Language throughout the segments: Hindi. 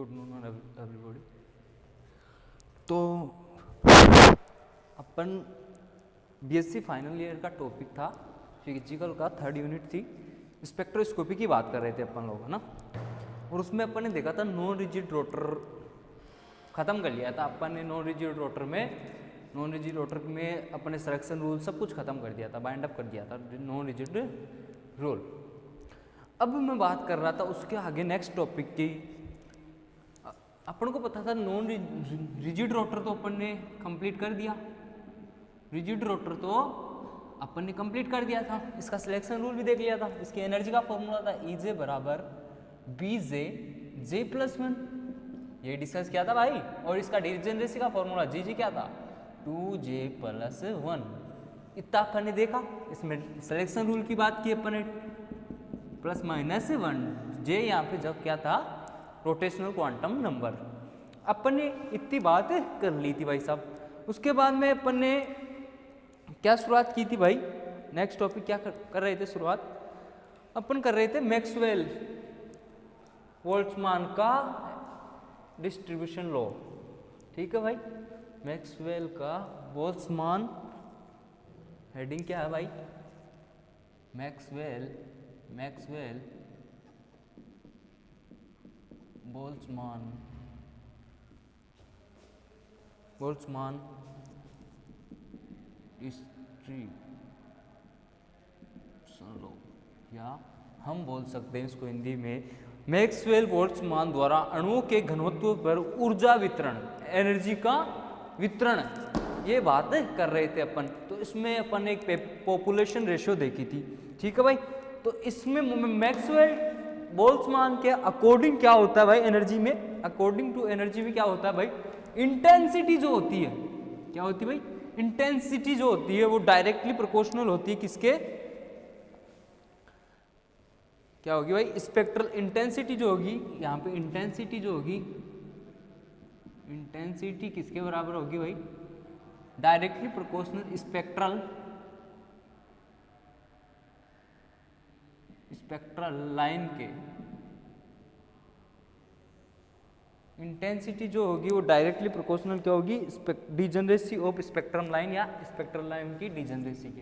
Good noon everybody. तो अपन बीएससी फाइनल ईयर का टॉपिक था फिजिकल का, थर्ड यूनिट थी, स्पेक्ट्रोस्कोपी की बात कर रहे थे अपन लोग, है ना। और उसमें अपन ने देखा था नॉन रिजिड रोटर ख़त्म कर लिया था अपन ने। नॉन रिजिड रोटर में अपने सिलेक्शन रूल सब कुछ ख़त्म कर दिया था, बाइंड अप कर दिया था नॉन रिजिड रूल। अब मैं बात कर रहा था उसके आगे नेक्स्ट टॉपिक की। अपन को पता था नॉन रिजिड रोटर तो अपन ने कंप्लीट कर दिया, रिजिड रोटर तो अपन ने कंप्लीट कर दिया था, इसका सिलेक्शन रूल भी देख लिया था। इसकी एनर्जी का फॉर्मूला था EJ बराबर BJ J+1, ये डिस्कस किया था भाई। और इसका डिजनरेसी का फॉर्मूला GG क्या था, 2J+1, इतना अपन ने देखा। इसमें सिलेक्शन रूल की बात की अपन ने, ±1 J यहाँ पे जब क्या था, रोटेशनल क्वांटम नंबर। अपन ने इतनी बात कर ली थी भाई साहब। उसके बाद में अपन ने क्या शुरुआत की थी भाई, नेक्स्ट टॉपिक क्या कर रहे थे शुरुआत, अपन कर रहे थे मैक्सवेल बोल्ट्जमान का डिस्ट्रीब्यूशन लॉ। ठीक है भाई, मैक्सवेल का बोल्ट्जमान, हेडिंग क्या है भाई, मैक्सवेल बोल्ट्जमान डिस्ट्रीब्यूशन लॉ, या हम बोल सकते हैं इसको हिंदी में मैक्सवेल बोल्ट्जमान द्वारा अणुओं के घनत्व पर ऊर्जा वितरण, एनर्जी का वितरण, ये बात कर रहे थे अपन। तो इसमें अपन एक पॉपुलेशन रेशियो देखी थी। ठीक है भाई, तो इसमें मैक्सवेल बोल्ट्जमान के अकॉर्डिंग क्या होता है भाई एनर्जी में, अकॉर्डिंग टू एनर्जी में क्या होता है भाई, इंटेंसिटी जो होती है, क्या होती है भाई, इंटेंसिटी जो होती है वो डायरेक्टली प्रोपोर्शनल होती है किसके, क्या होगी भाई, स्पेक्ट्रल इंटेंसिटी जो होगी यहाँ पे, इंटेंसिटी जो होगी, इंटेंसिटी किसके बराबर होगी भाई, डायरेक्टली प्रोपोर्शनल स्पेक्ट्रल लाइन के। इंटेंसिटी जो होगी वो डायरेक्टली प्रोपोर्शनल क्या होगी, डिजनरेसी ऑफ स्पेक्ट्रम लाइन या स्पेक्ट्रल लाइन की डिजनरेसी के,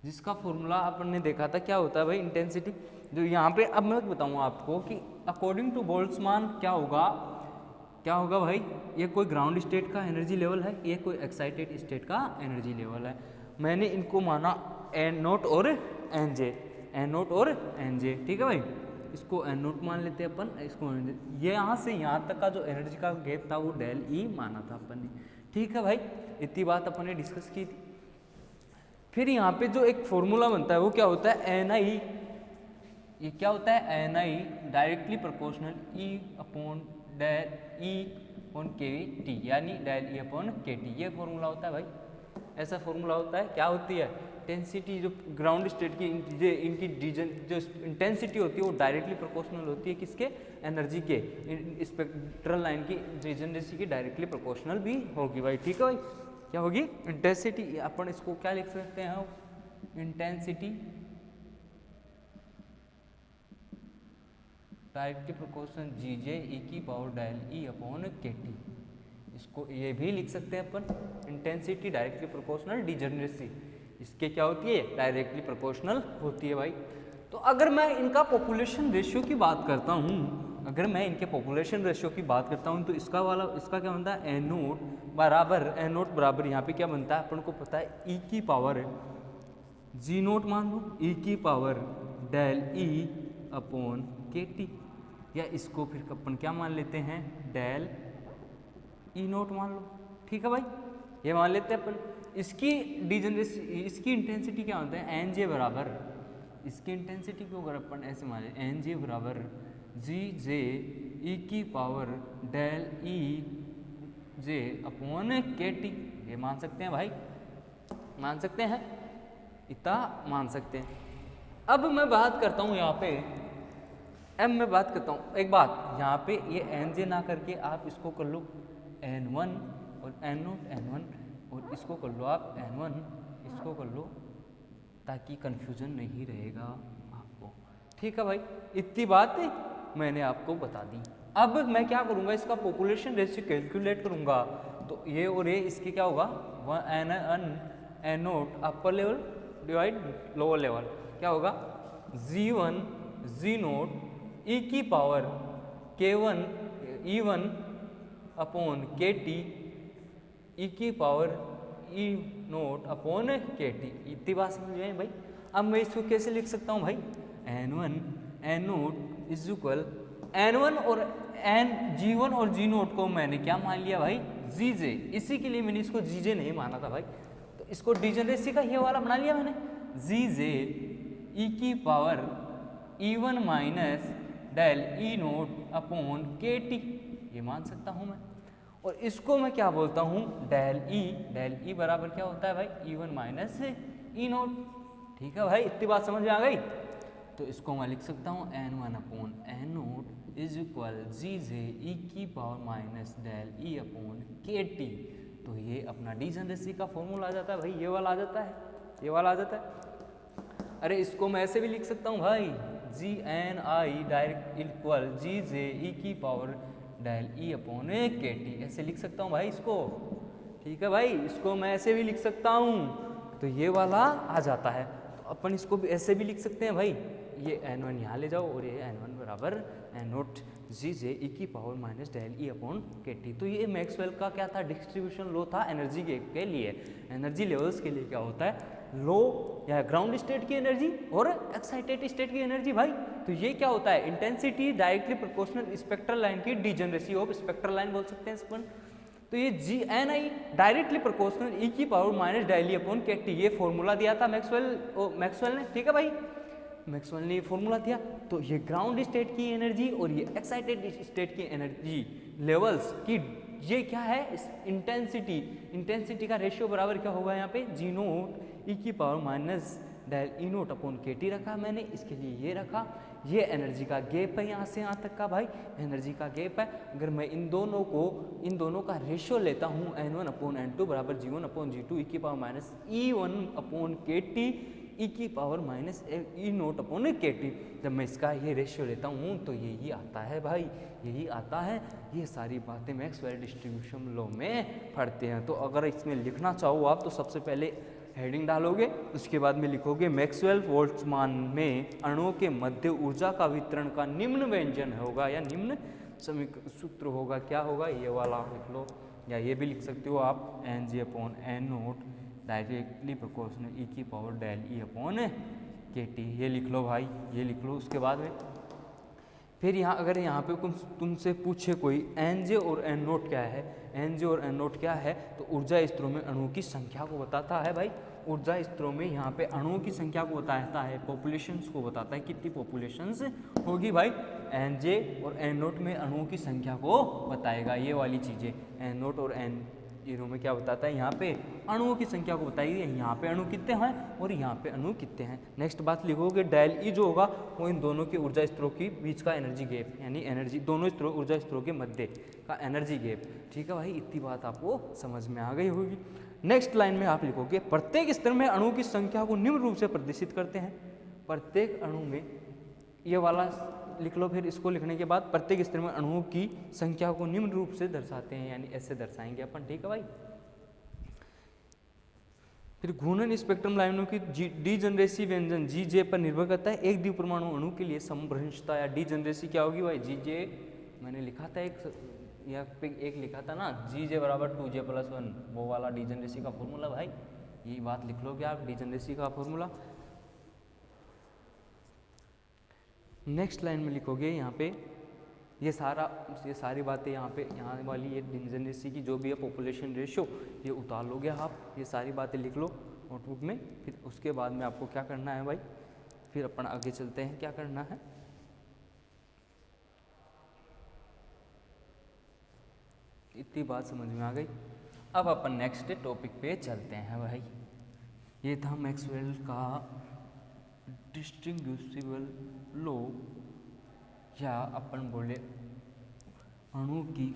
जिसका फॉर्मूला अपन ने देखा था क्या होता है भाई, इंटेंसिटी। जो यहाँ पे अब मैं बताऊंगा आपको कि अकॉर्डिंग टू बोल्ट्जमान क्या होगा भाई, ये कोई ग्राउंड स्टेट का एनर्जी लेवल है, ये कोई एक्साइटेड स्टेट का एनर्जी लेवल है। मैंने इनको माना N0 और NJ, N0 और NJ। ठीक है भाई, इसको N0 मान लेते हैं अपन, इसको ये यहाँ से यहाँ तक का जो एनर्जी का गैप था वो डेल E माना था अपन ने। ठीक है भाई, इतनी बात अपन ने डिस्कस की थी। फिर यहाँ पे जो एक फॉर्मूला बनता है वो क्या होता है, NI, ये क्या होता है, NI डायरेक्टली प्रोपोर्शनल E/डेल E/kT, यानी डेल E/kT, ये फॉर्मूला होता है भाई। ऐसा फॉर्मूला होता है, क्या होती है, इंटेंसिटी जो ग्राउंड स्टेट की इनकी जो इंटेंसिटी होती है वो डायरेक्टली प्रोपोर्शनल होती है किसके, एनर्जी के, स्पेक्ट्रल लाइन की डिजनरेसी की डायरेक्टली प्रोपोर्शनल भी होगी भाई। ठीक है भाई, क्या होगी, इंटेंसिटी, अपन इसको क्या लिख सकते हैं, intensity directly proportional GJ e⁻डेल E/kT, इसको ये भी लिख सकते हैं अपन, इंटेंसिटी डायरेक्टली प्रोपोर्शनल डिजनरेसी, इसके क्या होती है, डायरेक्टली प्रोपोर्शनल होती है भाई। तो अगर मैं इनका पॉपुलेशन रेशियो की बात करता हूँ, अगर मैं इनके पॉपुलेशन रेशियो की बात करता हूँ तो इसका क्या बनता है, N0 बराबर यहाँ पे क्या बनता है, अपन को पता है G0 मान लो, E⁻डेल E/kT, या इसको फिर अपन क्या मान लेते हैं, डेल E0 मान लो। ठीक है भाई, ये मान लेते हैं अपन। इसकी डिजनरेसी, इसकी इंटेंसिटी क्या होता है, NJ बराबर, इसकी इंटेंसिटी को अगर अपन ऐसे मान लें, NJ बराबर GJ e⁻डेल E/kT, ये मान सकते हैं भाई, मान सकते हैं, इतना मान सकते हैं। अब मैं बात करता हूँ यहाँ पे, एक बात यहाँ पे, ये NJ ना करके आप इसको कर लो N1 और N0 N1, और इसको कर लो आप N1, इसको कर लो, ताकि कंफ्यूजन नहीं रहेगा आपको। ठीक है भाई, इतनी बात मैंने आपको बता दी। अब मैं क्या करूँगा, इसका पॉपुलेशन रेशियो कैलकुलेट करूँगा। तो ये और ये इसके क्या होगा, N naught upper level divide lower level, क्या होगा G1 G नोट ई की power K1 E1 upon KT ई की power E naught upon KT। इतनी बात समझ में भाई। अब मैं इसको कैसे लिख सकता हूँ भाई, N1 N naught is equal N1 और G1 और G नोट को मैंने क्या मान लिया भाई, GJ। इसी के लिए मैंने इसको GJ नहीं माना था भाई, तो इसको डिजनरेसी का ये वाला बना लिया मैंने, GJ ई की power E1 minus del E naught upon KT, ये मान सकता हूँ मैं। और इसको मैं क्या बोलता हूँ, डेल E बराबर क्या होता है भाई, E1 माइनस E नोट। ठीक है भाई, इतनी बात समझ में आ गई। तो इसको मैं लिख सकता हूँ N1 upon N naught is equal GJ E की power minus del E upon KT। तो ये अपना डिजनरेसी का फॉर्मूला आ जाता है भाई, ये वाला आ जाता है, ये वाला आ जाता है। अरे इसको मैं ऐसे भी लिख सकता हूँ भाई, GNI direct equal GJ E की power del E upon KT, ऐसे लिख सकता हूँ भाई इसको। ठीक है भाई, इसको मैं ऐसे भी लिख सकता हूँ, तो ये वाला आ जाता है। तो अपन इसको भी ऐसे भी लिख सकते हैं भाई, ये N1 यहाँ ले जाओ और ये N1 बराबर N नोट GJ ई की power minus del E upon KT। तो ये मैक्सवेल का क्या था, डिस्ट्रीब्यूशन लॉ था एनर्जी के लिए, एनर्जी लेवल्स के लिए क्या होता है, लो या ग्राउंड स्टेट की एनर्जी और एक्साइटेड स्टेट की एनर्जी भाई। तो ये क्या होता है, intensity directly proportional spectral line की डिजनरेसी ऑफ स्पेक्ट्रल लाइन बोल सकते हैं इसको। तो ये GNI डायरेक्टली प्रोपोर्शनल E की power minus del E upon KT, ये फॉर्मूला दिया था मैक्सवेल ने। ठीक है भाई, मैक्सवेल ने ये फॉर्मूला दिया। तो ये ग्राउंड स्टेट की एनर्जी और ये एक्साइटेड स्टेट की एनर्जी लेवल्स की ये क्या है, इंटेंसिटी का रेशियो बराबर क्या होगा यहाँ पे, G नोट ई की power minus del E naught upon KT रखा मैंने, इसके लिए ये रखा। ये एनर्जी का गैप है यहाँ से यहाँ तक का भाई, एनर्जी का गैप है। अगर मैं इन दोनों का रेशियो लेता हूँ N1 अपॉन N2 बराबर G1 अपॉन G2 ई की power minus E1 upon KT ई की power minus E naught upon KT, जब मैं इसका ये रेशियो लेता हूँ तो यही आता है भाई, यही आता है। ये सारी बातें मैक्सवेल डिस्ट्रीब्यूशन लॉ में पढ़ते हैं। तो अगर इसमें लिखना चाहो आप, तो सबसे पहले हेडिंग डालोगे, उसके बाद में लिखोगे मैक्सवेल बोल्ट्जमान में अणुओं के मध्य ऊर्जा का वितरण का निम्न व्यंजन होगा या निम्न सूत्र होगा, क्या होगा, ये वाला लिख लो। या ये भी लिख सकते हो आप Nj upon N naught directly proportional E की power del E upon KT, ये लिख लो भाई, ये लिख लो। उसके बाद में फिर यहाँ अगर यहाँ पे तुमसे पूछे कोई Nj और N नोट क्या है, Nj और N नोट क्या है, तो ऊर्जा स्तरों में अणुओं की संख्या को बताता है भाई। ऊर्जा स्तरों में यहाँ पे अणुओं की संख्या को बताता है, पॉपुलेशंस को बताता है, कितनी पॉपुलेशंस होगी भाई। Nj और N नोट में अणुओं की संख्या को बताएगा, ये वाली चीज़ें। N नोट और N जीरो में क्या बताता है, यहाँ पे अणुओं की संख्या को बताइए, यहाँ पे अणु कितने हैं और यहाँ पे अणु कितने हैं। नेक्स्ट बात लिखोगे डेल ई जो होगा वो इन दोनों के ऊर्जा स्तरों के बीच का एनर्जी गैप, यानी एनर्जी दोनों स्तरों ऊर्जा स्तरों के मध्य का एनर्जी गैप। ठीक है भाई, इतनी बात आपको समझ में आ गई होगी। नेक्स्ट लाइन में आप लिखोगे प्रत्येक स्तर में अणुओं की संख्या को निम्न रूप से प्रदर्शित करते हैं। प्रत्येक अणु में, ये वाला लिख लो। फिर इसको लिखने के बाद प्रत्येक स्तर में अणुओं की संख्या को निम्न रूप से दर्शाते हैं, यानी ऐसे दर्शाएंगे अपन। ठीक है भाई। फिर घूर्णन स्पेक्ट्रम लाइनों की डीजनरेसी व्यंजन GJ पर निर्भर करता है। एक द्विपरमाणु अणु के लिए समभ्रंशता या डीजनरेसी क्या होगी भाई, GJ मैंने लिखा था एक लिखा था ना, GJ बराबर 2J + 1, वो वाला डीजनरेसी का फॉर्मूला भाई। ये बात लिख लोगे आप, डीजनरेसी का फॉर्मूला। नेक्स्ट लाइन में लिखोगे यहाँ पे ये सारी बातें यहाँ वाली ये डीजनरेसी की जो भी है पॉपुलेशन रेशियो, ये उतार लोगे आप, ये सारी बातें लिख लो नोटबुक में। फिर उसके बाद में आपको क्या करना है भाई, फिर अपन आगे चलते हैं क्या करना है। इतनी बात समझ में आ गई। अब अपन नेक्स्ट टॉपिक पे चलते हैं भाई। ये था मैक्सवेल का डिस्ट्रीब्यूटिबल लॉ, या अपन बोले अणु की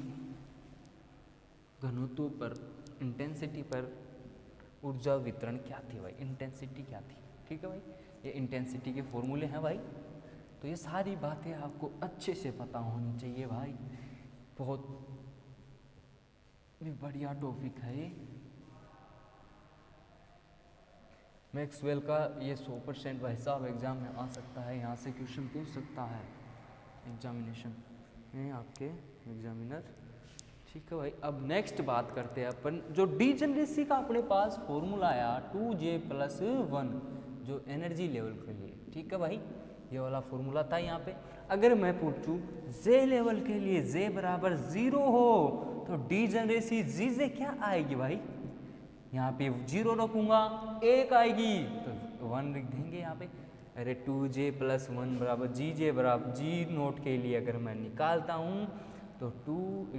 घनत्व पर, इंटेंसिटी पर ऊर्जा वितरण क्या थी भाई, इंटेंसिटी क्या थी। ठीक है भाई, ये इंटेंसिटी के फॉर्मूले हैं भाई। तो तो ये सारी बातें आपको अच्छे से पता होनी चाहिए भाई, बहुत भी बढ़िया टॉपिक है ये। मैक्सवेल का ये 100% भाई साहब एग्जाम में आ सकता है, यहाँ से क्वेश्चन पूछ सकता है एग्जामिनेशन में आपके एग्जामिनर। ठीक है भाई, अब नेक्स्ट बात करते हैं अपन जो डीजेनरेसी का अपने पास फॉर्मूला आया 2J+1 जो एनर्जी लेवल के लिए। ठीक है भाई, ये वाला फॉर्मूला था यहाँ पे। अगर मैं पूछूं J लेवल के लिए J बराबर 0 हो तो डीजेनरेसी जी से क्या आएगी भाई, यहाँ पे 0 रखूंगा 1 आएगी तो 1 लिख देंगे यहाँ पे। अरे 2J+1 बराबर GJ बराबर G0 के लिए अगर मैं निकालता हूँ तो 2 ×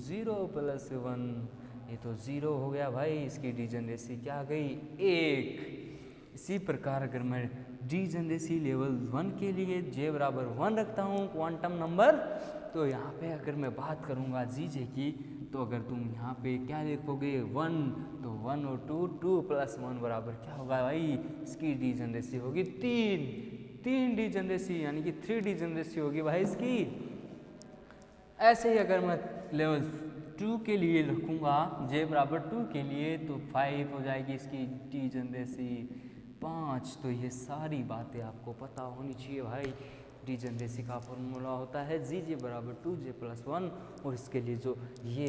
0+1 ये तो 0 हो गया भाई, इसकी डीजेनरेसी क्या आ गई 1। इसी प्रकार अगर मैं डीजेनरेसी लेवल 1 के लिए J बराबर 1 रखता हूँ क्वांटम नंबर, तो यहाँ पे अगर मैं बात करूँगा GJ की तो अगर तुम यहाँ पे क्या लिखोगे 1 तो 1 और 2+1 बराबर क्या होगा भाई, इसकी डीजेनरेसी होगी 3 डीजेनरेसी यानी कि 3 डीजेनरेसी होगी भाई इसकी। ऐसे ही अगर मैं लेवल 2 के लिए रखूँगा J बराबर 2 के लिए तो 5 हो जाएगी इसकी डीजेनरेसी 5। तो ये सारी बातें आपको पता होनी चाहिए भाई। डीजेनरेसी का फॉर्मूला होता है GJ बराबर 2J+1 और इसके लिए जो ये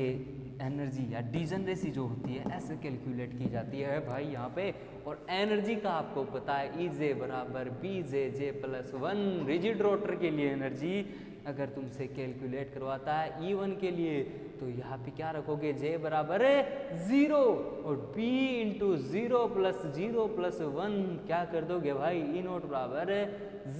एनर्जी या डीजेनरेसी जो होती है ऐसे कैलकुलेट की जाती है भाई यहाँ पे। और एनर्जी का आपको पता है EJ बराबर BJ+1 रिजिड रोटर के लिए एनर्जी अगर तुमसे कैलकुलेट करवाता है E1 के लिए तो यहाँ पे क्या रखोगे J बराबर 0 और B × 0+0+1 क्या कर दोगे भाई E0 बराबर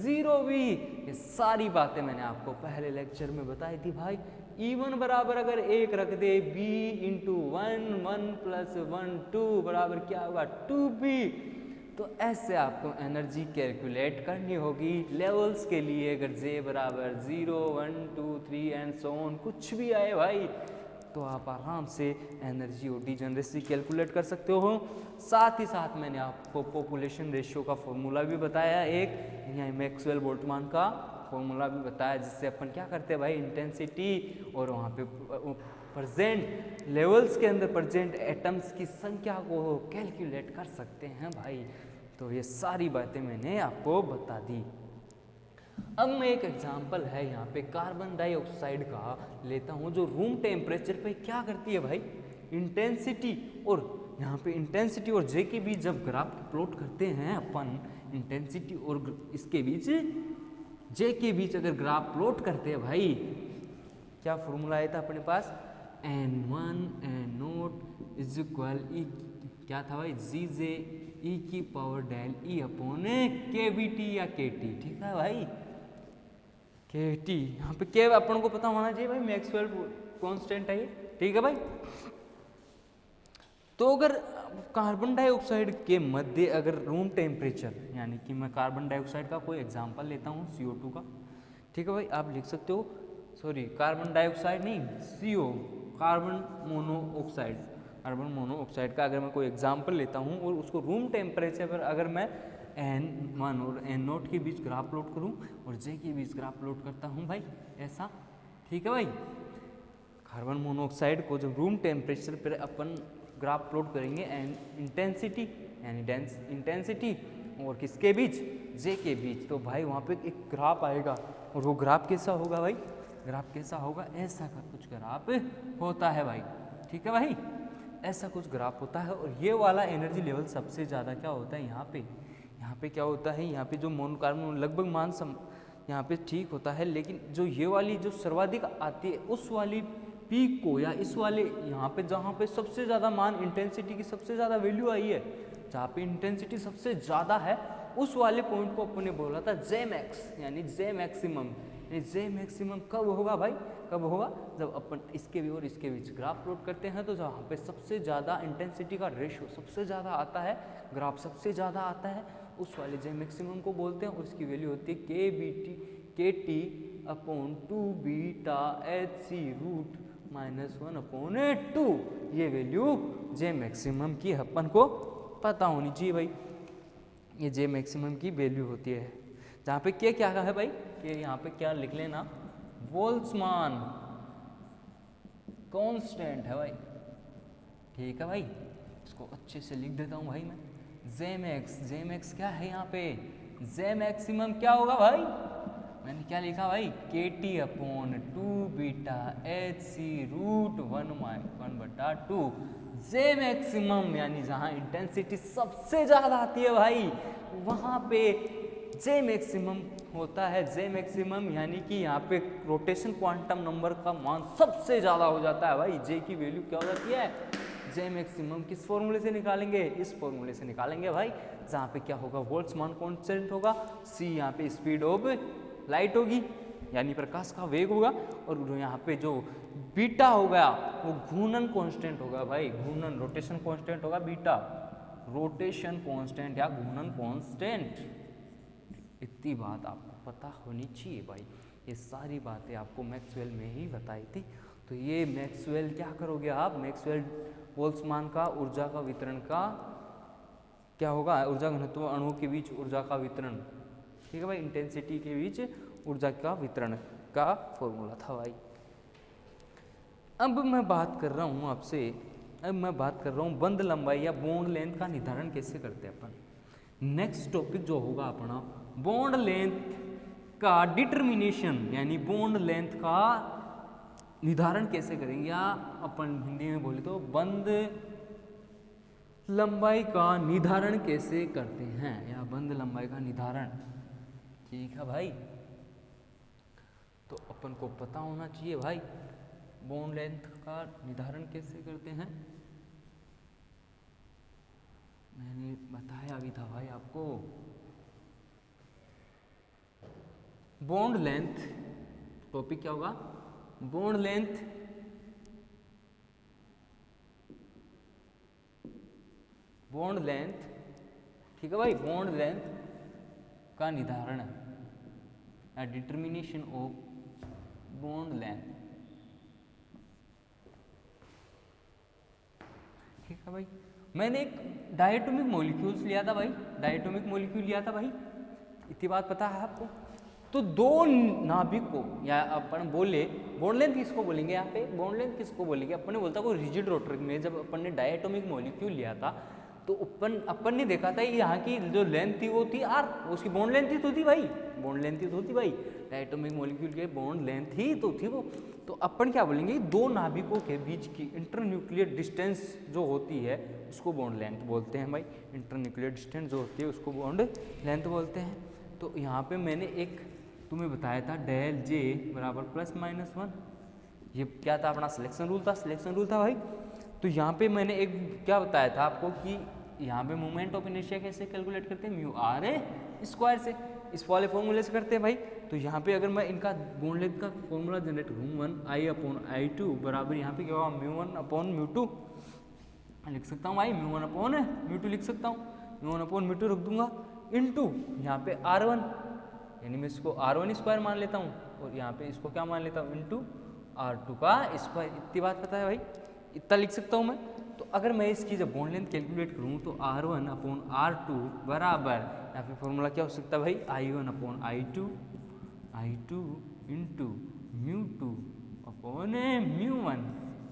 0 भी। ये सारी बातें मैंने आपको पहले लेक्चर में बताई थी भाई। E1 बराबर अगर 1 रख दे B × 1 2 बराबर क्या होगा 2B। तो ऐसे आपको एनर्जी कैलकुलेट करनी होगी लेवल्स के लिए। अगर J बराबर 0 1 2 3 एंड सो ऑन कुछ भी आए भाई तो आप आराम से एनर्जी और डीजेनरेसी कैलकुलेट कर सकते हो। साथ ही साथ मैंने आपको पॉपुलेशन रेशियो का फॉर्मूला भी बताया, एक यहाँ मैक्सवेल बोल्ट्जमान का फॉर्मूला भी बताया, जिससे अपन क्या करते हैं भाई इंटेंसिटी और वहाँ पे प्रेजेंट लेवल्स के अंदर प्रेजेंट एटम्स की संख्या को कैलकुलेट कर सकते हैं भाई। तो ये सारी बातें मैंने आपको बता दी। अब मैं एक एग्जांपल है यहाँ पे कार्बन डाइऑक्साइड का लेता हूँ जो रूम टेम्परेचर पे क्या करती है भाई इंटेंसिटी, और यहाँ पे इंटेंसिटी और J के बीच जब ग्राफ प्लॉट करते हैं अपन इंटेंसिटी और इसके बीच J के बीच अगर ग्राफ प्लॉट करते हैं भाई क्या फॉर्मूला आया था अपने पास N1 N0 is equal E क्या था भाई GJ e⁻del E upon KBT या KT। ठीक है भाई KT यहाँ पे K अपन को पता होना चाहिए भाई मैक्सवेल कांस्टेंट है ये। ठीक है भाई, तो अगर कार्बन डाइऑक्साइड के मध्य अगर रूम टेम्परेचर यानी कि मैं कार्बन डाइऑक्साइड का कोई एग्जांपल लेता हूँ CO2 का। ठीक है भाई, आप लिख सकते हो सॉरी कार्बन डाइऑक्साइड नहीं CO कार्बन मोनोऑक्साइड का अगर मैं कोई एग्जांपल लेता हूँ और उसको रूम टेम्परेचर पर अगर मैं N1 और N0 के बीच ग्राफ प्लॉट करूँ और J के बीच ग्राफ प्लॉट करता हूँ भाई ऐसा। ठीक है भाई, कार्बन मोनोऑक्साइड को जब रूम टेम्परेचर पर अपन ग्राफ प्लॉट करेंगे एंड इंटेंसिटी यानी डेंस इंटेंसिटी और किसके बीच J के बीच, तो भाई वहाँ पे एक ग्राफ आएगा और वो ग्राफ कैसा होगा भाई, ग्राफ कैसा होगा ऐसा का कुछ ग्राफ होता है भाई। ठीक है भाई, ऐसा कुछ ग्राफ होता है और ये वाला एनर्जी लेवल सबसे ज़्यादा क्या होता है यहाँ पे क्या होता है, यहाँ पे जो मोनोकार्बन लगभग मान यहाँ पे ठीक होता है, लेकिन जो ये वाली जो सर्वाधिक आती है उस वाली पीक को या इस वाले यहाँ पे जहाँ पे सबसे ज़्यादा मान इंटेंसिटी की सबसे ज़्यादा वैल्यू आई है, जहाँ पे इंटेंसिटी सबसे ज़्यादा है उस वाले पॉइंट को अपन ने बोला था Jmax यानी J मैक्सिमम। J मैक्सिमम कब होगा भाई, कब होगा जब अपन इसके भी और इसके बीच ग्राफ प्लॉट करते हैं तो जहाँ पे सबसे ज़्यादा इंटेंसिटी का रेशियो सबसे ज़्यादा आता है, ग्राफ सबसे ज़्यादा आता है, उस वाले J मैक्सिमम को बोलते हैं और उसकी वैल्यू होती है KT upon 2 beta HC root -1/2। ये वैल्यू J मैक्सिमम की अपन को पता होनी चाहिए भाई, ये J मैक्सिमम की वैल्यू होती है, जहाँ पे क्या है भाई कि यहाँ पे क्या लिख लेना, बोल्ट्जमान कांस्टेंट है भाई, ठीक है भाई। इसको अच्छे से लिख देता हूँ भाई मैं। जेमैक्स क्या है यहाँ पे, जे मैक्सिमम क्या होगा भाई, मैंने क्या लिखा भाई, KT/2 beta HC √1/2 J maximum, यानी जहाँ इंटेंसिटी सबसे ज़्यादा आती है भाई वहाँ पे जे मैक्सिमम होता है। जे मैक्सिमम यानी कि यहाँ पे रोटेशन क्वांटम नंबर का मान सबसे ज़्यादा हो जाता है भाई। जे की वैल्यू क्या हो जाती है, जे मैक्सिमम किस फॉर्मूले से निकालेंगे, इस फॉर्मूले से निकालेंगे भाई, जहाँ पे क्या होगा, बोल्ट्जमान कांस्टेंट होगा, सी यहाँ पे स्पीड ऑफ लाइट होगी यानी प्रकाश का वेग होगा, और यहाँ पे जो बीटा हो गया वो घूर्णन कांस्टेंट होगा भाई, घूर्णन रोटेशन कांस्टेंट होगा बीटा, रोटेशन कांस्टेंट या घूर्णन कांस्टेंट। इतनी बात आपको पता होनी चाहिए भाई, ये सारी बातें आपको मैक्सवेल में ही बताई थी। तो ये मैक्सवेल क्या करोगे आप, मैक्सवेल बोल्ट्जमान का ऊर्जा का वितरण का क्या होगा, ऊर्जा घनत्व अणुओं के बीच ऊर्जा का वितरण, ठीक है भाई, इंटेंसिटी के बीच ऊर्जा का वितरण का फॉर्मूला था भाई। अब मैं बात कर रहा हूँ आपसे, बंध लंबाई या बॉन्ड लेंथ का निर्धारण कैसे करते हैं अपन। नेक्स्ट टॉपिक जो होगा अपना बॉन्ड लेंथ का डिटर्मिनेशन, यानी बॉन्ड लेंथ का निर्धारण कैसे करेंगे, या अपन हिंदी में बोले तो बंध लंबाई का निर्धारण कैसे करते हैं, या बंध लंबाई का निर्धारण, ठीक है भाई। तो अपन को पता होना चाहिए भाई बॉन्ड लेंथ का निर्धारण कैसे करते हैं, मैंने बताया भी था भाई आपको। बॉन्ड लेंथ टॉपिक क्या होगा, बॉन्ड लेंथ ठीक है भाई, बॉन्ड लेंथ का निर्धारण या डिटर्मिनेशन ऑफ बॉन्ड लेंथ, ठीक है भाई। मैंने एक डायटोमिक मॉलिक्यूल्स लिया था भाई, डायटोमिक मॉलिक्यूल लिया था भाई, इतनी बात पता है आपको। तो दो नाभिक को, या अपन बोले बॉन्ड लेंथ किसको बोलेंगे, यहाँ पे बॉन्ड लेंथ किसको बोलेंगे, अपन ने बोलता कोई रिजिड रोटर में, जब अपन ने डायटोमिक मॉलिक्यूल लिया था तो अपन ने देखा था यहाँ की जो लेंथ थी वो थी R, उसकी बॉन्ड लेंथ ही तो थी भाई, बॉन्ड लेंथ ही तो थी भाई, डायटोमिक मॉलिक्यूल के बॉन्ड लेंथ ही तो थी वो। तो अपन क्या बोलेंगे, दो नाभिकों के बीच की इंटरन्यूक्लियर डिस्टेंस जो होती है उसको बॉन्ड लेंथ बोलते हैं भाई, इंटरन्यूक्लियर डिस्टेंस जो होती है उसको बॉन्ड लेंथ बोलते हैं। तो यहाँ पे मैंने एक तुम्हें बताया था डेल J बराबर +-1, ये क्या था अपना सिलेक्शन रूल था भाई। तो यहाँ पे मैंने एक क्या बताया था आपको कि यहाँ पे मोमेंट ऑफ इनर्शिया कैसे कैलकुलेट करते हैं, μr² से, इस वाले फॉर्मूले से करते हैं भाई। तो यहाँ पे अगर मैं इनका बॉन्ड लेंथ का फॉर्मूला जनरेट करूँ 1I/I2 बराबर यहाँ पे क्या होगा μ1/μ2 लिख सकता हूँ भाई, μ1/μ2 लिख सकता हूँ, μ1/μ2 रख दूंगा इनटू यहाँ पे R1, यानी मैं इसको R1² मान लेता हूँ, और यहाँ पे इसको क्या मान लेता हूँ इनटू R2 का स्क्वायर। इतनी बात पता है भाई, इतना लिख सकता हूँ मैं। तो अगर मैं इसकी जब बॉन्ड लेंथ कैलकुलेट करूँ तो R1/R2 बराबर यहाँ पे फॉर्मूला क्या हो सकता है भाई, I1/I2 इंटू μ2/μ1,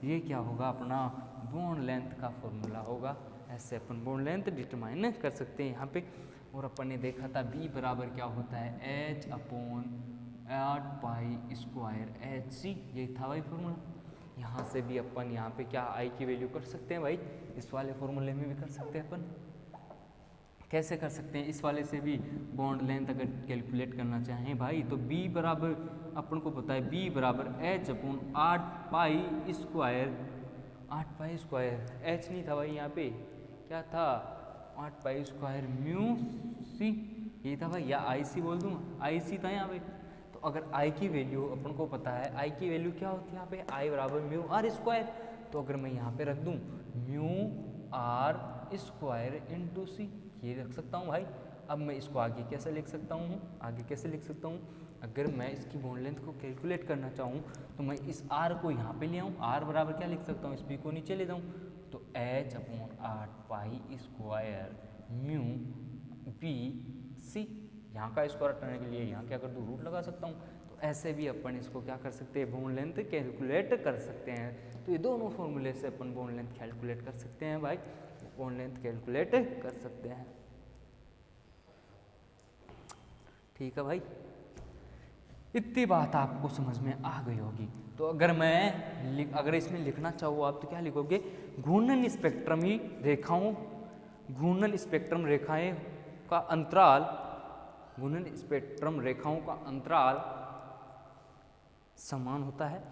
ये क्या होगा अपना बॉन्ड लेंथ का फॉर्मूला होगा। ऐसे अपन बॉन्ड लेंथ डिटरमाइन कर सकते हैं यहाँ पे। और अपन ने देखा था B बराबर क्या होता है, H/8π²HC, यही था भाई फॉर्मूला। यहाँ से भी अपन यहाँ पे क्या I की वैल्यू कर सकते हैं भाई, इस वाले फॉर्मूले में भी कर सकते हैं अपन। कैसे कर सकते हैं, इस वाले से भी बॉन्ड लेंथ अगर कैलकुलेट करना चाहें भाई तो B बराबर अपन को पता है, B बराबर H/8π², H नहीं था भाई यहाँ पे, क्या था 8π² μc, ये था भाई, या IC बोल दूँ, IC था यहाँ पे। तो अगर I की वैल्यू अपन को पता है, I की वैल्यू क्या होती है यहाँ पे, I बराबर μr², तो अगर मैं यहाँ पे रख दूँ μr² इंटू c, ये रख सकता हूँ भाई। अब मैं इसको आगे कैसे लिख सकता हूँ, अगर मैं इसकी बॉन्ड लेंथ को कैलकुलेट करना चाहूँ तो मैं इस R को यहाँ पे ले आऊँ, R बराबर क्या लिख सकता हूँ, इस B को नीचे ले जाऊँ तो H/8π² μbc, यहाँ का स्क्वायर हटाने के लिए यहाँ क्या कर दूँ, रूट लगा सकता हूँ। तो ऐसे भी अपन इसको क्या कर सकते हैं, बॉन्ड लेंथ कैलकुलेट कर सकते हैं। तो ये दोनों फॉर्मूले से अपन बॉन्ड लेंथ कैलकुलेट कर सकते हैं भाई, बॉन्ड लेंथ कैलकुलेट कर सकते हैं। ठीक है भाई, इतनी बात आपको समझ में आ गई होगी। तो अगर इसमें लिखना चाहो आप तो क्या लिखोगे, घूर्णन स्पेक्ट्रमी रेखाओं, घूर्णन स्पेक्ट्रम रेखाएं का अंतराल, घूर्णन स्पेक्ट्रम रेखाओं का अंतराल समान होता है,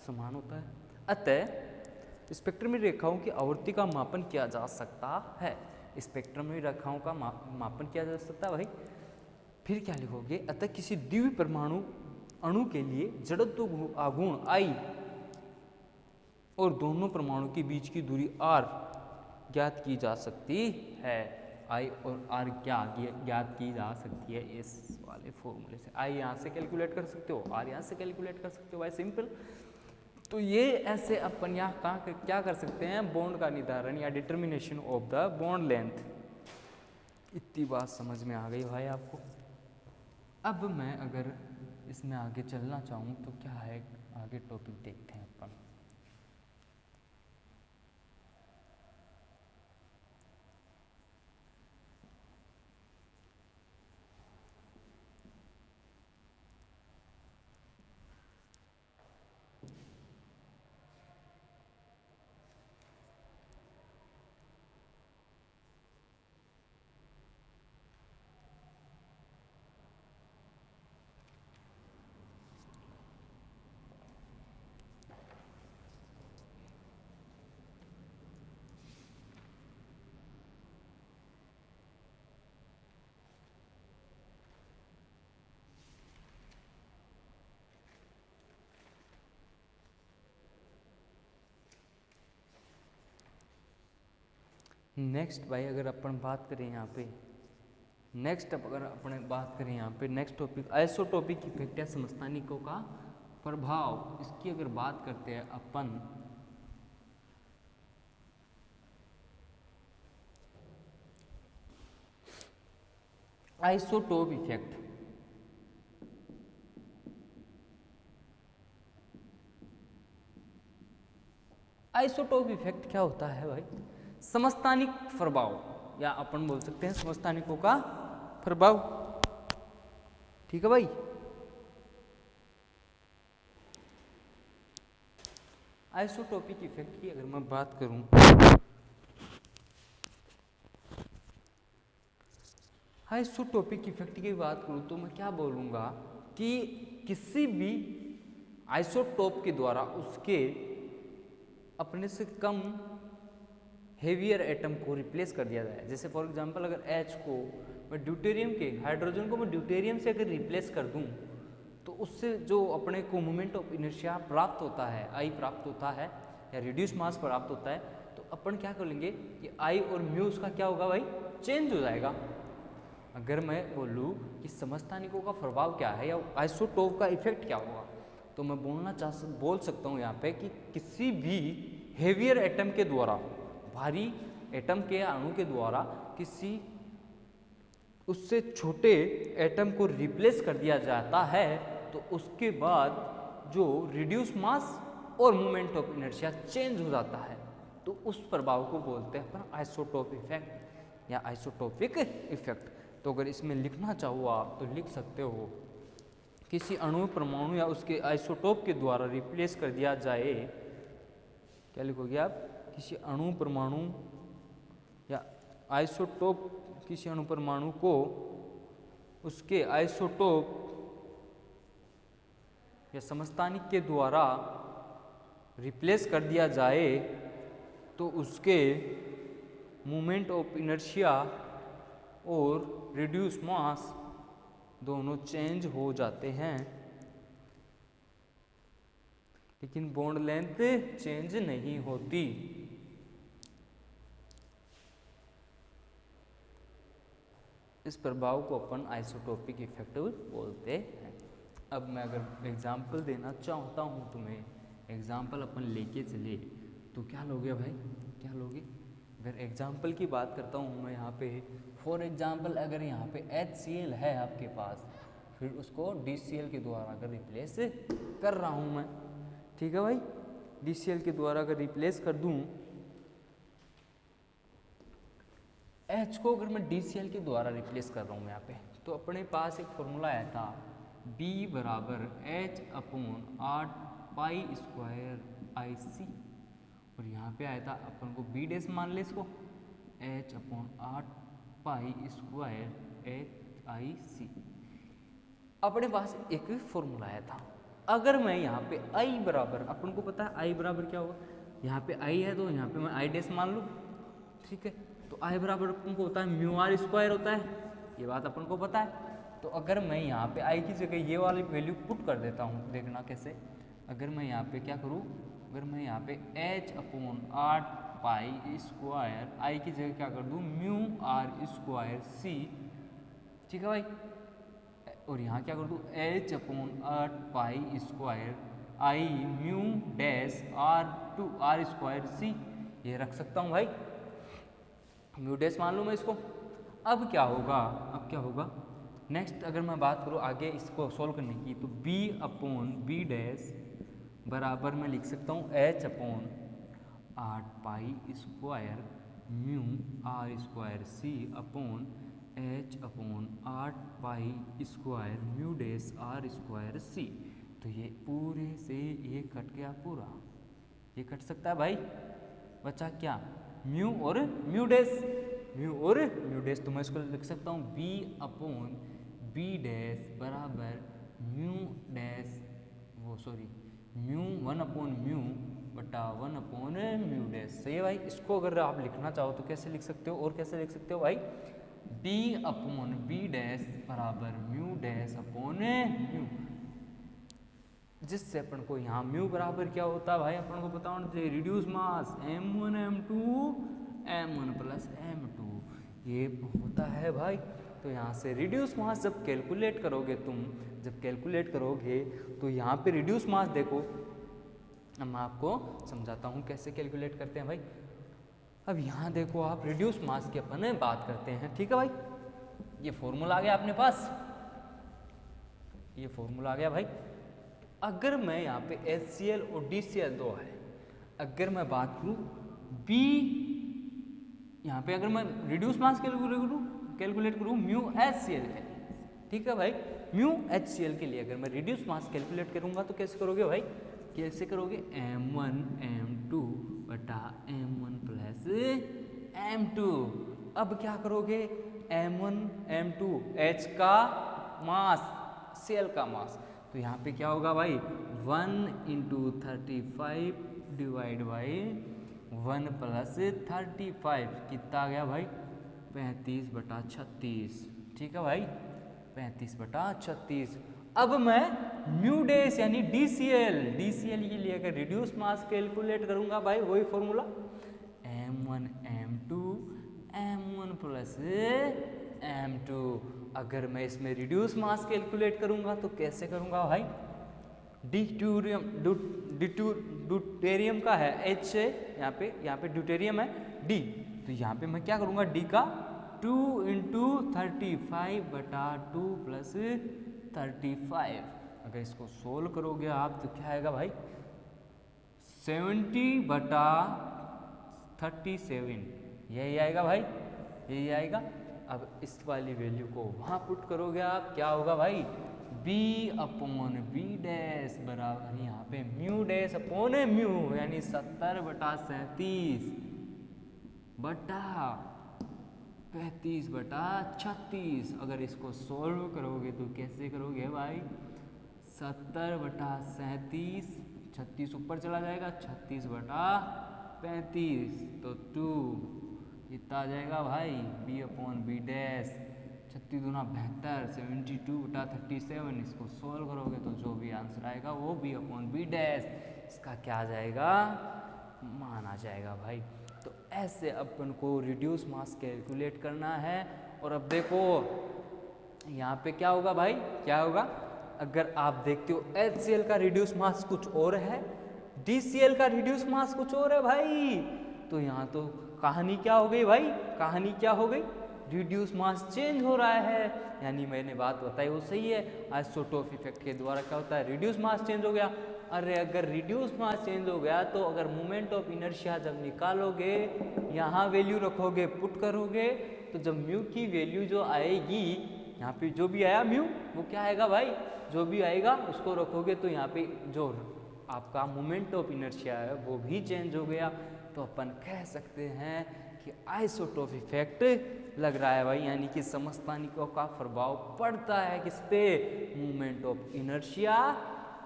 समान होता है। अतः स्पेक्ट्रमी रेखाओं की आवृत्ति का मापन किया जा सकता है, स्पेक्ट्रमी रेखाओं का मापन किया जा सकता है भाई। फिर क्या लिखोगे, अतः किसी द्वितीय परमाणु अणु के लिए जड़त्व आघूर्ण I और दोनों परमाणु के बीच की दूरी R ज्ञात की जा सकती है। I और R ज्ञात की जा सकती है इस वाले फॉर्मूले से। I यहाँ से कैलकुलेट कर सकते हो, R यहाँ से कैलकुलेट कर सकते हो भाई, सिंपल। तो ये ऐसे अपन यहाँ क्या कर सकते हैं, बॉन्ड का निर्धारण या determination of the bond length. इतनी बात समझ में आ गई भाई आपको। अब मैं अगर इसमें आगे चलना चाहूँ तो क्या है, आगे टॉपिक देखते हैं अपन। नेक्स्ट भाई अगर अपन बात करें यहाँ पे, नेक्स्ट अगर अपन बात करें यहाँ पे, नेक्स्ट टॉपिक आइसोटोपिक इफेक्ट या समस्थानिकों का प्रभाव। इसकी अगर बात करते हैं अपन, आइसोटोप इफेक्ट, आइसोटोप इफेक्ट क्या होता है भाई, समस्थानिक प्रभाव या अपन बोल सकते हैं समस्थानिकों का प्रभाव। ठीक है भाई, आइसोटोपिक इफेक्ट की अगर मैं बात करूं, आइसोटोपिक इफेक्ट की बात करूं तो मैं क्या बोलूंगा कि किसी भी आइसोटोप के द्वारा उसके अपने से कम हेवियर एटम को रिप्लेस कर दिया जाए। जैसे फॉर एग्जांपल अगर H को मैं ड्यूटेरियम के, हाइड्रोजन को मैं ड्यूटेरियम से अगर रिप्लेस कर दूं तो उससे जो अपने को मोमेंट ऑफ इनर्शिया प्राप्त होता है, I प्राप्त होता है या रिड्यूस मास प्राप्त होता है, तो अपन क्या कर लेंगे कि I और म्यू उसका क्या होगा भाई, चेंज हो जाएगा। अगर मैं बोलूँ कि समस्थानिकों का प्रभाव क्या है या आइसोटोप का इफेक्ट क्या होगा, तो मैं बोल सकता हूँ यहाँ पे कि किसी भी हेवियर एटम के द्वारा, भारी एटम के अणु के द्वारा किसी उससे छोटे एटम को रिप्लेस कर दिया जाता है तो उसके बाद जो रिड्यूस मास और मोमेंट ऑफ इनर्शिया चेंज हो जाता है, तो उस प्रभाव को बोलते हैं अपन आइसोटोप इफेक्ट या आइसोटोपिक इफेक्ट। तो अगर इसमें लिखना चाहो आप तो लिख सकते हो, किसी अणु परमाणु या उसके आइसोटोप के द्वारा रिप्लेस कर दिया जाए, क्या लिखोगे आप, किसी अणु परमाणु या आइसोटोप, किसी अणु परमाणु को उसके आइसोटोप या समस्थानिक के द्वारा रिप्लेस कर दिया जाए तो उसके मोमेंट ऑफ इनर्शिया और रिड्यूस मास दोनों चेंज हो जाते हैं, लेकिन बॉन्ड लेंथ चेंज नहीं होती। इस प्रभाव को अपन आइसोटोपिक इफेक्ट बोलते हैं। अब मैं अगर एग्जाम्पल देना चाहता हूँ तुम्हें, एग्जाम्पल अपन लेके चले तो क्या लोगे भाई, क्या लोगे, अगर एग्जाम्पल की बात करता हूँ मैं यहाँ पे, फॉर एग्जाम्पल अगर यहाँ पे HCl है आपके पास, फिर उसको DCl के द्वारा अगर रिप्लेस कर रहा हूँ मैं, ठीक है भाई, DCl के द्वारा अगर रिप्लेस कर दूँ H को, अगर मैं DCl के द्वारा रिप्लेस कर रहा हूँ यहाँ पे, तो अपने पास एक फॉर्मूला आया था B बराबर H/8 पाई स्क्वायर IC, और यहाँ पे आया था अपन को B डैश मान ले इसको, H/8 पाई स्क्वायर HIC। अपने पास एक फॉर्मूला आया था, अगर मैं यहाँ पे I बराबर, अपन को पता है I बराबर क्या होगा, यहाँ पे I है तो यहाँ पे मैं I डैश मान लूँ, ठीक है। तो I बराबर अपन को होता है म्यू आर स्क्वायर होता है, ये बात अपन को पता है। तो अगर मैं यहाँ पे I की जगह ये वाली वैल्यू पुट कर देता हूँ, देखना कैसे, अगर मैं यहाँ पे क्या करूँ, अगर मैं यहाँ पे H/8 पाई स्क्वायर I की जगह क्या कर दूँ म्यू आर स्क्वायर C, ठीक है भाई, और यहाँ क्या कर दूँ H/8 pi square I mu dash R square C, ये रख सकता हूँ भाई, म्यू डैश मान लूँ मैं इसको। अब क्या होगा, नेक्स्ट अगर मैं बात करूँ आगे इसको सॉल्व करने की, तो B/B डैश बराबर मैं लिख सकता हूँ H/8 pi square mu R square C upon H/8 pi square mu dash R square C। तो ये पूरे से ये कट गया पूरा, ये कट सकता है भाई, बचा क्या म्यू और म्यू डैश, तो मैं इसको लिख सकता हूँ B/B डैश बराबर म्यू डैश, म्यू 1/म्यू बटा 1/म्यू डैश। सही है भाई, इसको अगर आप लिखना चाहो तो कैसे लिख सकते हो, और कैसे लिख सकते हो भाई, B/B डैश बराबर म्यू डैश अपॉन म्यू, जिससे अपन को यहाँ म्यू बराबर क्या होता है भाई, अपन को पता होना चाहिए reduce mass M1 M2 M1 plus M2, ये होता है भाई। तो यहाँ से रिड्यूस मास जब कैलकुलेट करोगे तो यहाँ पे रिड्यूस मास देखो, अब मैं आपको समझाता हूँ कैसे कैलकुलेट करते हैं भाई। अब यहाँ देखो आप रिड्यूस मास की अपन बात करते हैं, ठीक है भाई, ये फॉर्मूला आ गया अपने पास, ये फॉर्मूला आ गया भाई। अगर मैं यहाँ पे HCl और DCl दो है, अगर मैं बात करूँ B, यहाँ पे अगर मैं रिड्यूस मास कैलकुलेट करूँ म्यू HCl के लिए, ठीक है भाई, म्यू HCl के लिए अगर मैं रिड्यूस मास कैलकुलेट करूँगा तो कैसे करोगे भाई, कैसे करोगे M1 M2 बटा M1 प्लस M2। अब क्या करोगे M1 M2 H का मास Cl का मास, तो यहाँ पे क्या होगा भाई 1 × 35 डिवाइड बाई 1 प्लस 35, कितना आ गया भाई 35/36, ठीक है भाई 35/36। अब मैं म्यू डैश यानी DCl के लिए अगर रिड्यूस मास कैलकुलेट करूंगा भाई, वही formula M1 M2 M1 plus M2। अगर मैं इसमें रिड्यूस मास कैलकुलेट करूंगा तो कैसे करूंगा भाई, ड्यूटेरियम का है H है, यहाँ पे ड्यूटेरियम है D, तो यहाँ पे मैं क्या करूंगा D का 2 × 35/2 प्लस 35, अगर इसको सोल्व करोगे आप तो क्या आएगा भाई 70/37, यही आएगा भाई, यही आएगा। अब इस वाली वैल्यू को वहाँ पुट करोगे आप, क्या होगा भाई B/B डैश बराबर यहाँ पे म्यू डैश अपॉन म्यू यानी 70/37 बटा 35/36। अगर इसको सॉल्व करोगे तो कैसे करोगे भाई 70/37, 36 ऊपर चला जाएगा 36/35, तो 2 इतना आ जाएगा भाई B/B डैश, 36 दूना 72, 72/37। इसको सॉल्व करोगे तो जो भी आंसर आएगा वो B/B डैश, इसका क्या आ जाएगा मान आ जाएगा भाई। तो ऐसे अपन को रिड्यूस मास कैलकुलेट करना है। और अब देखो यहाँ पे क्या होगा भाई, क्या होगा, अगर आप देखते हो HCl का रिड्यूस मास कुछ और है, DCl का रिड्यूस मास कुछ और है भाई, तो यहाँ तो कहानी क्या हो गई भाई, कहानी क्या हो गई, रिड्यूस मास चेंज हो रहा है। यानी मैंने बात बताई वो सही है, आइसोटोप इफेक्ट के द्वारा क्या होता है, रिड्यूस मास चेंज हो गया। अरे अगर रिड्यूस मास चेंज हो गया तो अगर मोमेंट ऑफ इनर्शिया जब निकालोगे, यहाँ वैल्यू रखोगे, पुट करोगे, तो जब म्यू की वैल्यू जो आएगी, यहाँ पे जो भी आया म्यू वो क्या आएगा भाई, जो भी आएगा उसको रखोगे तो यहाँ पे जो आपका मोमेंट ऑफ इनर्शिया है वो भी चेंज हो गया। तो अपन कह सकते हैं कि आइसोटोप इफेक्ट लग रहा है भाई, यानी कि समस्थानिकों का प्रभाव पड़ता है किस पे, मोमेंट ऑफ इनर्शिया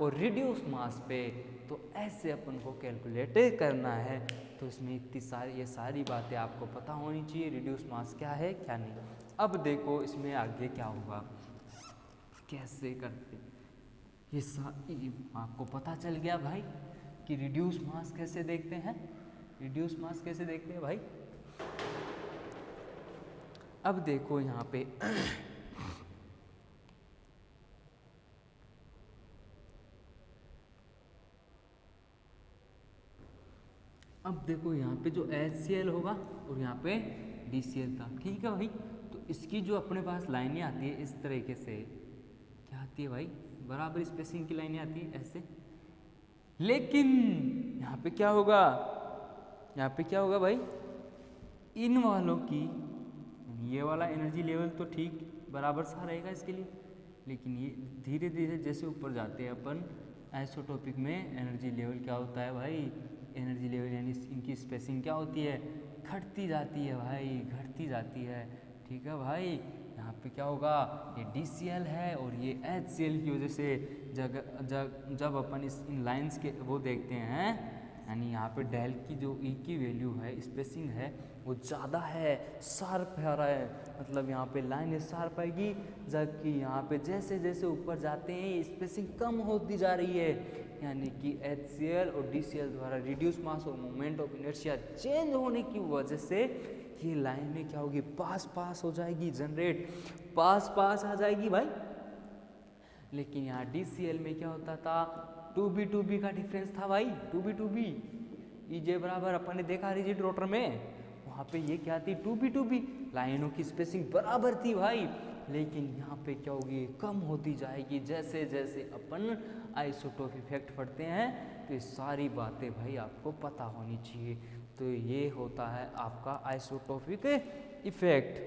और रिड्यूस मास पे। तो ऐसे अपन को कैलकुलेट करना है। तो इसमें इतनी सारी ये सारी बातें आपको पता होनी चाहिए, रिड्यूस मास क्या है क्या नहीं। अब देखो इसमें आगे क्या होगा, कैसे करते, ये आपको पता चल गया भाई कि रिड्यूस मास कैसे देखते हैं, रिड्यूस मास कैसे देखते हैं भाई। अब देखो यहाँ पे अब देखो यहाँ पे जो HCl होगा और यहाँ पे DCl था, ठीक है भाई। तो इसकी जो अपने पास लाइनें आती है इस तरीके से, क्या आती है भाई, बराबर स्पेसिंग की लाइनें आती है ऐसे। लेकिन यहाँ पे क्या होगा, यहाँ पे क्या होगा भाई, इन वालों की, ये वाला एनर्जी लेवल तो ठीक बराबर सा रहेगा इसके लिए, लेकिन ये धीरे धीरे जैसे ऊपर जाते हैं अपन आइसोटोपिक में, एनर्जी लेवल क्या होता है भाई, एनर्जी लेवल यानी इनकी स्पेसिंग क्या होती है, घटती जाती है भाई, घटती जाती है, ठीक है भाई। यहाँ पे क्या होगा, ये DCl है और ये HCl की वजह से जब अपन इन लाइंस के वो देखते हैं, यानी यहाँ पे डेल की जो E की वैल्यू है, स्पेसिंग है, वो ज़्यादा है, शार्प आ रहा है, मतलब यहाँ पे लाइन शार्प आएगी, जबकि यहाँ पे जैसे जैसे ऊपर जाते हैं स्पेसिंग कम होती जा रही है। यानी कि HCl और DCl द्वारा रिड्यूस मास और मोमेंट ऑफ इनर्शिया चेंज होने की वजह से ये लाइनें क्या होगी, पास पास हो जाएगी, जनरेट पास पास आ जाएगी भाई। लेकिन यहाँ DCl में क्या होता था, 2b का डिफरेंस था भाई, 2b EJ बराबर अपन ने देखा रिजिड रोटर में, वहाँ पे ये क्या थी, 2b लाइनों की स्पेसिंग बराबर थी भाई। लेकिन यहाँ पे क्या होगी, कम होती जाएगी जैसे जैसे अपन आइसोटोप इफेक्ट पढ़ते हैं। तो ये सारी बातें भाई आपको पता होनी चाहिए। तो ये होता है आपका आइसोटोपिक इफेक्ट।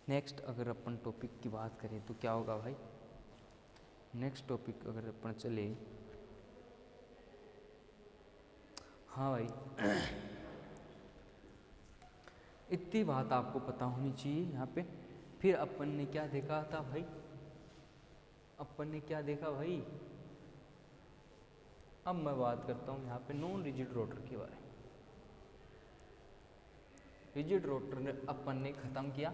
नेक्स्ट अगर अपन टॉपिक की बात करें तो क्या होगा भाई, नेक्स्ट टॉपिक अगर अपन चले, हाँ भाई इतनी बात आपको पता होनी चाहिए यहाँ पे। फिर अपन ने क्या देखा था भाई, अपन ने क्या देखा भाई, अब मैं बात करता हूँ यहाँ पे नॉन रिजिड रोटर के बारे में। रिजिड रोटर ने अपन ने खत्म किया,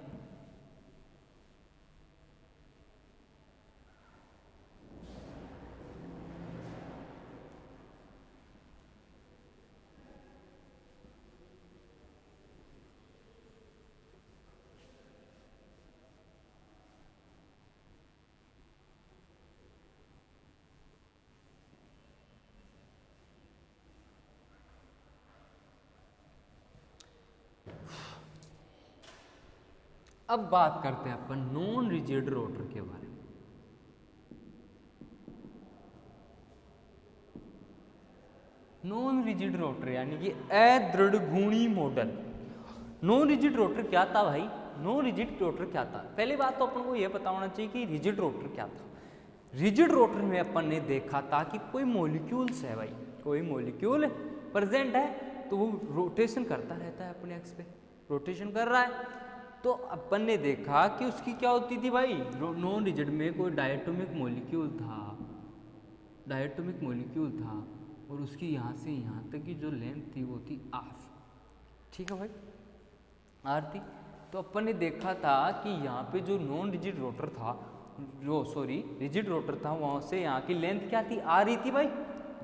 अब बात करते हैं अपन नॉन रिजिड रोटर के बारे में। नॉन रिजिड रोटर यानी कि अदृढ़ घूर्णी मॉडल। नॉन रिजिड रोटर क्या था भाई, नॉन रिजिड रोटर क्या था, पहली बात तो अपन को यह पता होना चाहिए कि रिजिड रोटर क्या था। रिजिड रोटर में अपन ने देखा था कि कोई मॉलिक्यूल्स है भाई, कोई मॉलिक्यूल प्रेजेंट है तो वो रोटेशन करता रहता है, अपने एक्स पे रोटेशन कर रहा है। तो अपन ने देखा कि उसकी क्या होती थी भाई, नॉन रिजिड में कोई डायटोमिक मॉलिक्यूल था, डायटोमिक मॉलिक्यूल था और उसकी यहाँ से यहाँ तक की जो लेंथ थी वो थी R, ठीक है भाई, R थी। तो अपन ने देखा था कि यहाँ पे जो नॉन रिजिड रोटर था, जो सॉरी रिजिड रोटर था, वहाँ से यहाँ की लेंथ क्या थी, आ रही थी भाई,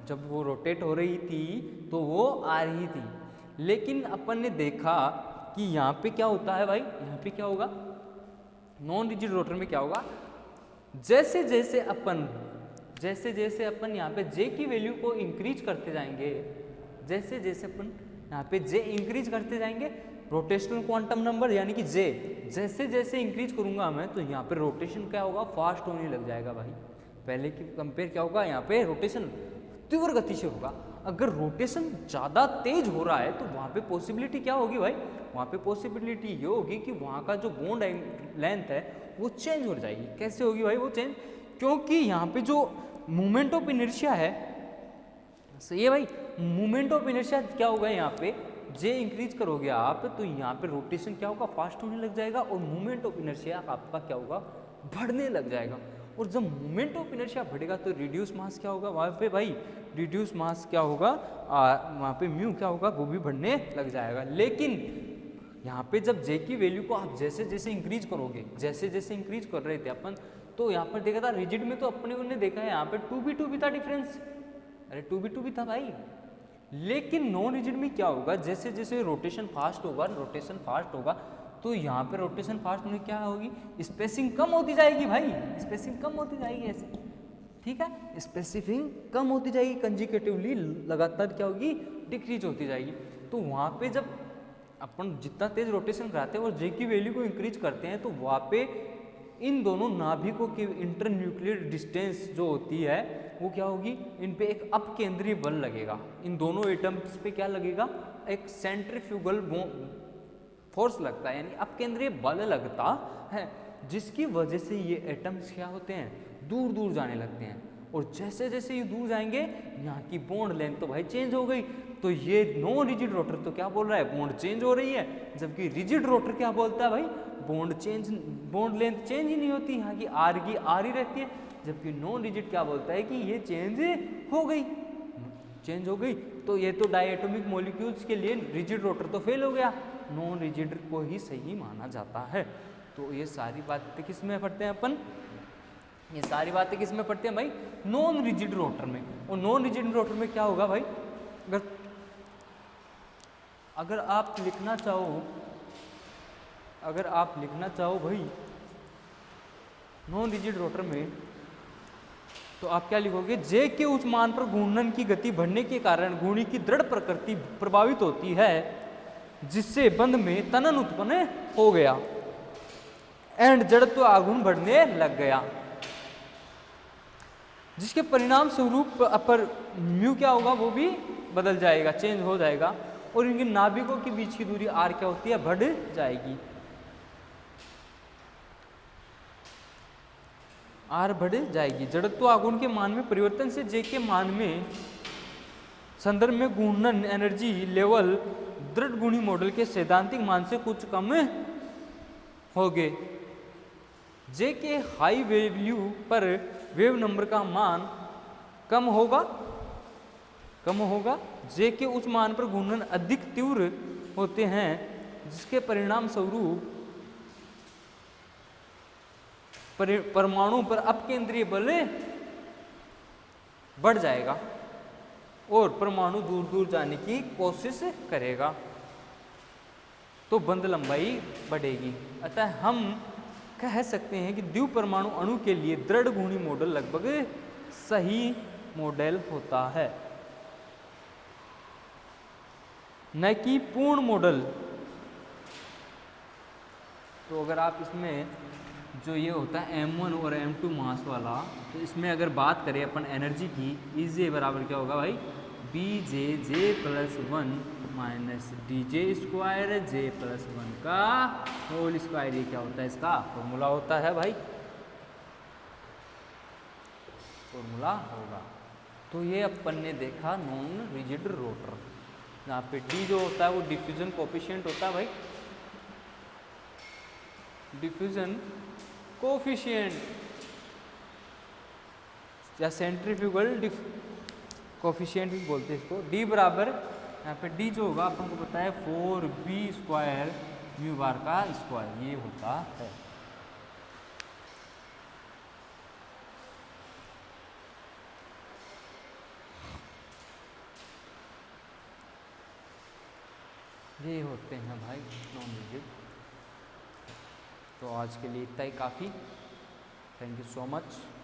जब वो रोटेट हो रही थी तो वो आ रही थी। लेकिन अपन ने देखा कि यहाँ पे क्या होता है भाई, यहाँ पे क्या होगा, नॉन रिजिड रोटर में क्या होगा, जैसे जैसे अपन यहाँ पे जे की वैल्यू को इंक्रीज करते जाएंगे, जैसे जैसे अपन यहाँ पे जे इंक्रीज करते जाएंगे, रोटेशनल क्वांटम नंबर यानी कि जे जैसे जैसे इंक्रीज करूंगा मैं, तो यहाँ पे रोटेशन क्या होगा, फास्ट होने लग जाएगा भाई। पहले की कंपेयर क्या होगा, यहाँ पे रोटेशन तीव्र गति से होगा। अगर रोटेशन ज़्यादा तेज हो रहा है तो वहाँ पे पॉसिबिलिटी क्या होगी भाई, वहाँ पे पॉसिबिलिटी ये होगी कि वहाँ का जो बॉन्ड लेंथ है वो चेंज हो जाएगी। कैसे होगी भाई वो चेंज, क्योंकि यहाँ पे जो मोमेंट ऑफ इनर्शिया है, सही है भाई, मोमेंट ऑफ इनर्शिया क्या होगा, यहाँ पे जे इंक्रीज करोगे आप तो यहाँ पे रोटेशन क्या होगा, फास्ट होने लग जाएगा और मोमेंट ऑफ इनर्शिया आपका क्या होगा, बढ़ने लग जाएगा। और जब मोमेंट ऑफ इनर्शिया बढ़ेगा तो रिड्यूस मास क्या होगा वहाँ पे भाई, रिड्यूस मास क्या होगा, वहाँ पे म्यू क्या होगा, वो भी बढ़ने लग जाएगा। लेकिन यहाँ पे जब जे की वैल्यू को आप जैसे जैसे इंक्रीज करोगे, जैसे जैसे इंक्रीज कर रहे थे अपन, तो यहाँ पर देखा था रिजिड में तो अपने ने देखा है यहाँ पे 2b2 था डिफरेंस, अरे 2b2 था भाई। लेकिन नॉन रिजिड में क्या होगा, जैसे जैसे रोटेशन फास्ट होगा तो यहाँ पे रोटेशन फास्ट होने क्या होगी, स्पेसिंग कम होती जाएगी भाई, स्पेसिंग कम होती जाएगी ऐसे, ठीक है, स्पेसिफिंग कम होती जाएगी, कंजिक्यूटिवली लगातार क्या होगी, डिक्रीज होती जाएगी। तो वहाँ पे जब अपन जितना तेज रोटेशन कराते हैं और जे की वैल्यू को इंक्रीज करते हैं तो वहाँ पे इन दोनों नाभिकों की इंटरन्यूक्लियर डिस्टेंस जो होती है वो क्या होगी, इन पे एक अपकेंद्रीय बल लगेगा, इन दोनों एटम्स पे क्या लगेगा, एक सेंट्रीफ्यूगल फोर्स लगता है, यानी अपकेंद्रीय बल लगता है, जिसकी वजह से ये एटम्स क्या होते हैं, दूर दूर जाने लगते हैं। और जैसे जैसे ये दूर जाएंगे यहाँ की बॉन्ड लेंथ तो भाई चेंज हो गई, तो ये नॉन रिजिड रोटर तो क्या बोल रहा है, बॉन्ड चेंज हो रही है, जबकि रिजिड रोटर क्या बोलता है भाई, बॉन्ड लेंथ चेंज ही नहीं होती, यहाँ की आर ही रहती है। जबकि नॉन रिजिड क्या बोलता है कि ये चेंज हो गई। तो ये तो डायटोमिक मॉलिक्यूल्स के लिए रिजिड रोटर तो फेल हो गया, नॉन रिजिड को ही सही माना जाता है। तो ये सारी बातें किस में पढ़ते हैं अपन, ये सारी बातें किस में पढ़ते हैं भाई, नॉन रिजिड रोटर में। और नॉन रिजिड रोटर में क्या होगा भाई, अगर आप लिखना चाहो भाई नॉन रिजिड रोटर में, तो आप क्या लिखोगे, जे के उच्च मान पर घूर्णन की गति बढ़ने के कारण घूर्णी की दृढ़ प्रकृति प्रभावित होती है, जिससे बंध में तनन उत्पन्न हो गया एंड जड़त्व आघूर्ण बढ़ने लग गया, जिसके परिणाम स्वरूप अपर म्यू क्या होगा, वो भी बदल जाएगा, चेंज हो जाएगा, और इनके नाभिकों के बीच की दूरी आर क्या होती है, बढ़ जाएगी, आर बढ़ जाएगी। जड़त्व आघूर्ण के मान में परिवर्तन से जे के मान में संदर्भ में घूर्णन एनर्जी लेवल दृढ़ गुणी मॉडल के सैद्धांतिक मान से कुछ कम हो गए। जे के हाई वैल्यू पर वेव नंबर का मान कम होगा, जे के उच्च मान पर घूर्णन अधिक तीव्र होते हैं, जिसके परिणाम स्वरूप परमाणु पर अपकेंद्रीय बल बढ़ जाएगा और परमाणु दूर दूर जाने की कोशिश करेगा, तो बंध लंबाई बढ़ेगी। अतः हम कह सकते हैं कि द्वितीय परमाणु अणु के लिए दृढ़ घूर्णी मॉडल लगभग सही मॉडल होता है, न कि पूर्ण मॉडल। तो अगर आप इसमें जो ये होता है m1 और m2 मास वाला, तो इसमें अगर बात करें अपन एनर्जी की, Ej बराबर क्या होगा भाई, bj+1 माइनस dj² j+1 का होल स्क्वायर। ये क्या होता है, इसका फॉर्मूला होता है भाई, फॉर्मूला होगा। तो ये अपन ने देखा नॉन रिजिड रोटर, यहाँ पे d जो होता है वो डिफ्यूजन कोफिशिएंट होता है भाई, डिफ्यूजन कोफिशिएंट या सेंट्रीफ्यूगल कोफिशिएंट भी बोलते हैं इसको। d बराबर यहाँ पे d जो होगा अपन को पता है 4b² म्यू बार का स्क्वायर, ये होता है। ये होते हैं भाई नॉन रिजिड। तो आज के लिए इतना ही काफ़ी। Thank you so much.